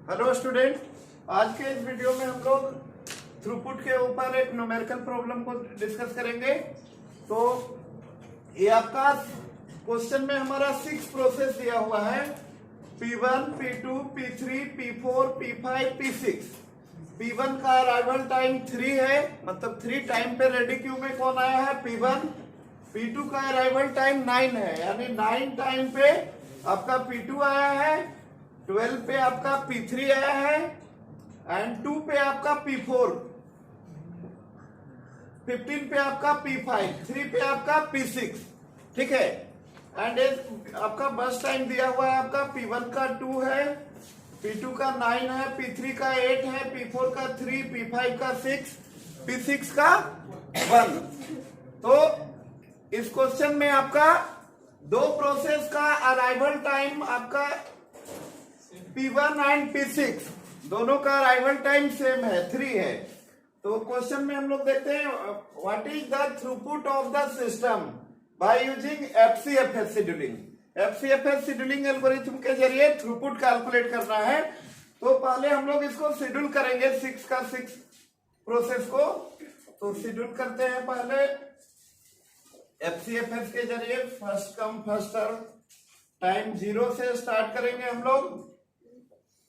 Hello student, आज के इस वीडियो में हम लोग थ्रूपुट के ऊपर एक न्यूमेरिकल प्रॉब्लम को डिस्कस करेंगे। तो ये आपका क्वेश्चन में हमारा 6 प्रोसेस दिया हुआ है, P1, P2, P3, P4, P5, P6। P1 का अराइवल टाइम 3 है, मतलब 3 टाइम पे रेडी क्यू में कौन आया है? P1। P2 का अराइवल टाइम 9 है, यानी 9 टाइम पे आपका P2 आया है, 12 पे आपका P3 आया है एंड 2 पे आपका P4, 15 पे आपका P5, 3 पे आपका P6। ठीक है। एंड आपका बस टाइम दिया हुआ है, आपका P1 का 2 है, P2 का 9 है, P3 का 8 है, P4 का 3, P5 का 6, P6 का 1। तो इस क्वेश्चन में आपका दो प्रोसेस का अराइवल टाइम आपका P1 एंड P6 दोनों का अराइवल टाइम सेम है, 3 है। तो क्वेश्चन में हम लोग देखते हैं what is the throughput of the system by using FCFS scheduling. FCFS scheduling algorithm के जरिए थ्रूपुट कैलकुलेट करना है। तो पहले हम लोग इसको शेड्यूल करेंगे 6 प्रोसेस को। तो शेड्यूल करते हैं पहले एफसीएफएस के जरिए, first come first serve, time 0 से स्टार्ट करेंगे हम लोग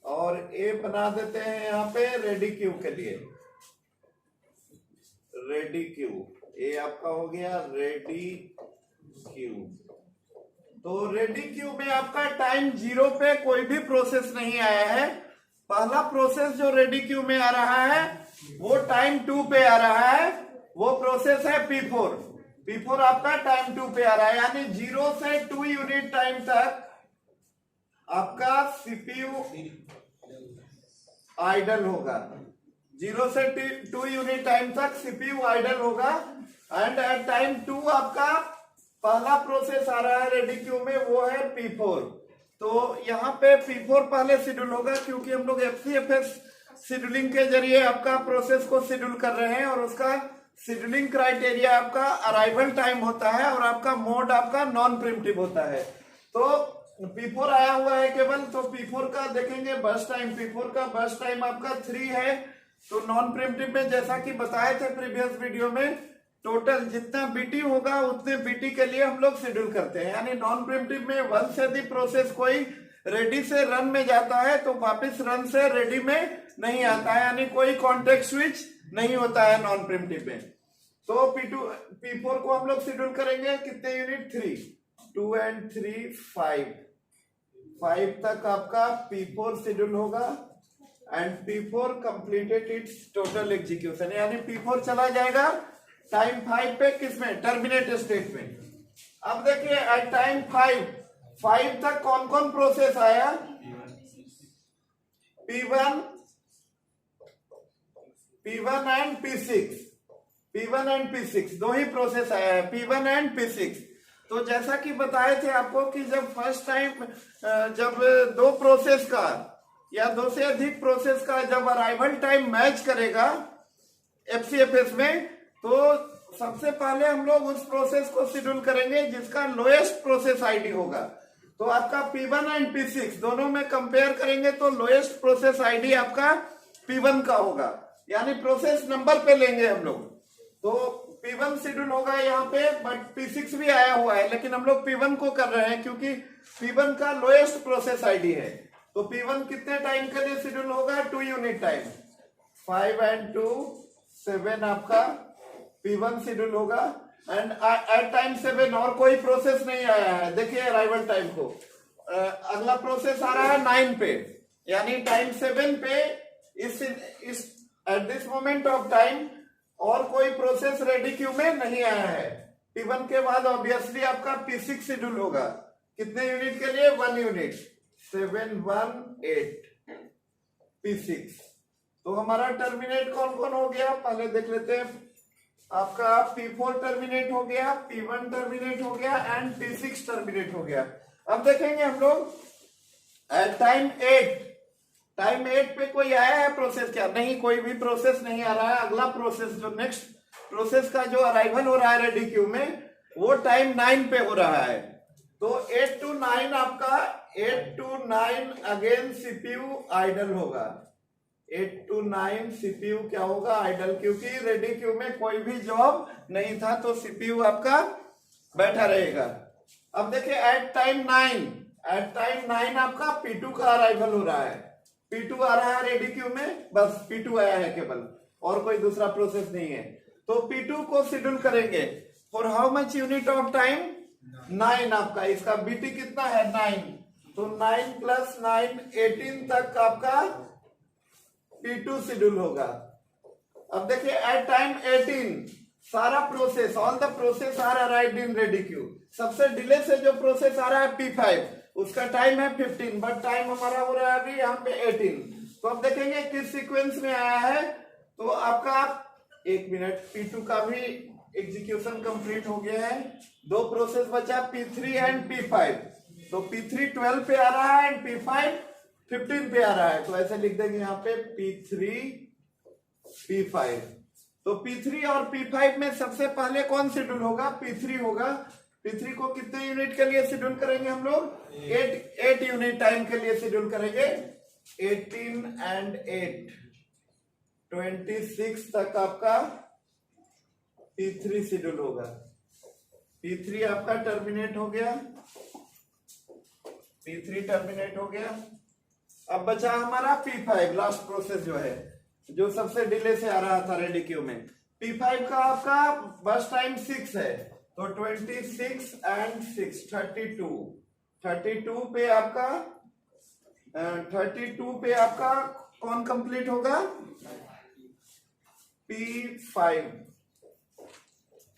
और ए बना देते हैं यहाँ पे रेडी क्यू के लिए। रेडी क्यू ए आपका हो गया रेडी क्यू। तो रेडी क्यू में आपका टाइम 0 पे कोई भी प्रोसेस नहीं आया है। पहला प्रोसेस जो रेडी क्यू में आ रहा है वो टाइम 2 पे आ रहा है, वो प्रोसेस है P4। P4 आपका टाइम 2 पे आ रहा है, यानी 0 से 2 यूनिट टाइम तक आपका सीपीयू आइडल होगा। 0 से 2 यूनिट टाइम तक सीपीयू आइडल होगा। एंड एट टाइम 2 आपका पहला प्रोसेस आ रहा है रेडी क्यू में, वो है P4। तो यहाँ पे P4 पहले शेड्यूल होगा, क्योंकि हम लोग एफसीएफएस शेड्यूलिंग के जरिए आपका प्रोसेस को शेड्यूल कर रहे हैं और उसका शेड्यूलिंग क्राइटेरिया आपका अराइवल टाइम होता है और आपका मोड आपका नॉन प्रिमिटिव होता है। तो P4 आया हुआ है केवल, तो P4 का देखेंगे बस टाइम। P4 का बस टाइम आपका 3 है। तो नॉन प्रिमिटिव में जैसा कि बताए थे प्रीवियस वीडियो में, टोटल जितना बीटी होगा उतने बीटी के लिए हम लोग शेड्यूल करते हैं। यानी नॉन प्रिमिटिव में 1 से अधिक प्रोसेस कोई रेडी से रन में जाता है तो वापस रन से रेडी में नहीं आता है, यानी कोई कॉन्टेक्स्ट स्विच नहीं होता है नॉन प्रिमिटिव में। तो P4 को हम लोग शेड्यूल करेंगे कितने यूनिट? 3, 2 एंड 3 5 तक आपका P4 शेड्यूल होगा and P4 completed it's total execution, यानी P4 चला जाएगा टाइम 5 पे, किसमें? टर्मिनेट स्टेट में। अब देखिए एट टाइम 5 तक कौन कौन प्रोसेस आया? P1 एंड P6 दो ही प्रोसेस आया है, P1 एंड P6। तो जैसा कि बताए थे आपको कि जब फर्स्ट टाइम जब दो प्रोसेस का या 2 से अधिक प्रोसेस का जब अराइवल टाइम मैच करेगा एफसीएफएस में, तो सबसे पहले हम लोग उस प्रोसेस को शेड्यूल करेंगे जिसका लोएस्ट प्रोसेस आईडी होगा। तो आपका P1 एंड P6 दोनों में कंपेयर करेंगे तो लोएस्ट प्रोसेस आईडी आपका P1 का होगा, यानी प्रोसेस नंबर पे लेंगे हम लोग। तो P1 शेड्यूल होगा यहाँ पे, बट P6 भी आया हुआ है, लेकिन हम लोग P1 को कर रहे हैं क्योंकि P1 का लोएस्ट प्रोसेस आईडी है। तो P1 कितने टाइम के लिए शेड्यूल होगा? 2 यूनिट टाइम। 5 एंड 2 7 आपका P1 शेड्यूल होगा। एंड एट टाइम 7 और कोई प्रोसेस नहीं आया है। देखिए अराइवल टाइम को, अगला प्रोसेस आ रहा है 9 पे, यानी टाइम 7 पे इस at this moment of time और कोई प्रोसेस रेडी क्यू में नहीं आया है। P1 के बाद ऑब्वियसली आपका P6 शेड्यूल होगा, कितने यूनिट के लिए? 1 यूनिट। 7 1 8 P6। तो हमारा टर्मिनेट कौन कौन हो गया पहले देख लेते हैं। आपका P4 टर्मिनेट हो गया, P1 टर्मिनेट हो गया एंड P6 टर्मिनेट हो गया। अब देखेंगे हम लोग एट टाइम 8 पे कोई आया है प्रोसेस? क्या नहीं, कोई भी प्रोसेस नहीं आ रहा है। अगला प्रोसेस जो नेक्स्ट प्रोसेस का जो अराइवल हो रहा है रेडी क्यू में, वो टाइम 9 पे हो रहा है। तो 8 to 9 आपका 8 to 9 अगेन सीपीयू आइडल होगा। 8 to 9 सीपीयू क्या होगा? आइडल, क्योंकि रेडी क्यू में कोई भी जॉब नहीं था तो सीपीयू आपका बैठा रहेगा। अब देखिए एट टाइम 9 आपका P2 का अराइवल हो रहा है। P2 आ रहा है रेडी क्यू में, बस P2 आया है केवल, और कोई दूसरा प्रोसेस नहीं है। तो P2 को शेड्यूल करेंगे for how much unit of time? 9 आपका, इसका BT कितना है? 9। तो 9 + 9 18 तक आपका P2 शेड्यूल होगा। अब देखिए एट टाइम 18 सारा process, all the process are arrived in ready queue. सबसे डिले से जो प्रोसेस आ रहा है P5, उसका टाइम है 15, बट टाइम हमारा हो रहा है अभी यहाँ पे 18। तो अब देखेंगे किस सीक्वेंस में आया है। तो आपका 1 मिनट, P2 का भी एग्जीक्यूशन कंप्लीट हो गया है। 2 प्रोसेस बचा, P3 एंड P5। तो P3 12 पे आ रहा है एंड P5 15 पे आ रहा है। तो ऐसे लिख देंगे यहाँ पे P3 P5। तो P3 और P5 में सबसे पहले कौन शेड्यूल होगा? P3 होगा। P3 को कितने यूनिट के लिए शेड्यूल करेंगे हम लोग? 8 यूनिट टाइम के लिए शेड्यूल करेंगे। 18 एंड 8 26 तक आपका P3 शेड्यूल होगा। P3 आपका टर्मिनेट हो गया, P3 टर्मिनेट हो गया। अब बचा हमारा P5, लास्ट प्रोसेस जो है, जो सबसे डिले से आ रहा था रेडी क्यू में। P5 का आपका बस टाइम 6 है, तो 26 एंड 6 32 पे आपका 32 पे आपका कौन कंप्लीट होगा?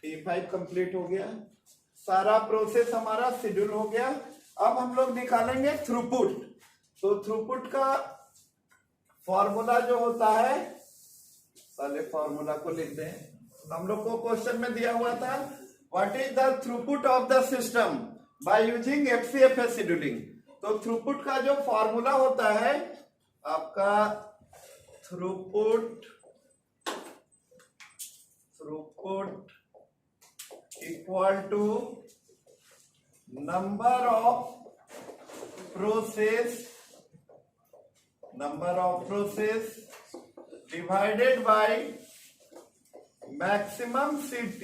P5 कंप्लीट हो गया। सारा प्रोसेस हमारा शेड्यूल हो गया। अब हम लोग निकालेंगे थ्रूपुट। तो थ्रूपुट का फॉर्मूला जो होता है, पहले फॉर्मूला को लिखते हैं। हम लोग को क्वेश्चन में दिया हुआ था what is the throughput of the system by using FCFS scheduling. तो थ्रूपुट का जो फॉर्मूला होता है आपका, throughput equal to number of process divided by maximum CT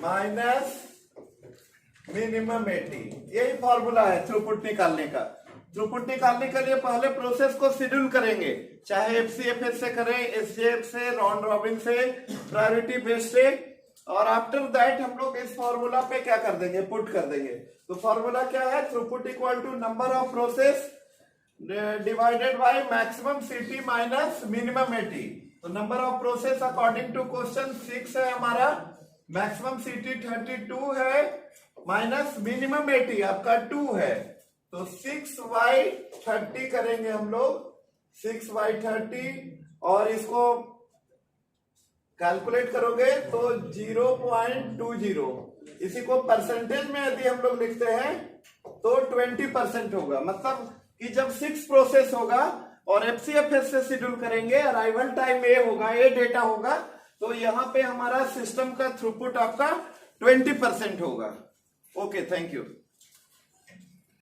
minus minimum AT। यही फॉर्मूला है थ्रूपुट निकालने का। थ्रूपुट निकालने के लिए पहले प्रोसेस को शेड्यूल करेंगे, चाहे FCFS से करें, SJF से, राउंड रॉबिन से, प्रायोरिटी बेस्ड से, और आफ्टर दैट हम लोग इस फॉर्मूला पे क्या कर देंगे? पुट कर देंगे। तो फॉर्मूला क्या है? Throughput equal to number of process divided by maximum CT minus minimum AT। तो number of process according to question 6 है हमारा, मैक्सिमम CT 32 है, माइनस मिनिमम AT आपका 2 है। तो 6/30 करेंगे हम लोग, 6/30, और इसको कैलकुलेट करोगे तो 0.20। इसी को परसेंटेज में यदि हम लोग लिखते हैं तो 20% होगा। मतलब कि जब 6 प्रोसेस होगा और FCFS से शेड्यूल करेंगे, अराइवल टाइम A होगा, A डेटा होगा, तो यहां पे हमारा सिस्टम का थ्रूपुट आपका 20% होगा। Okay, thank you.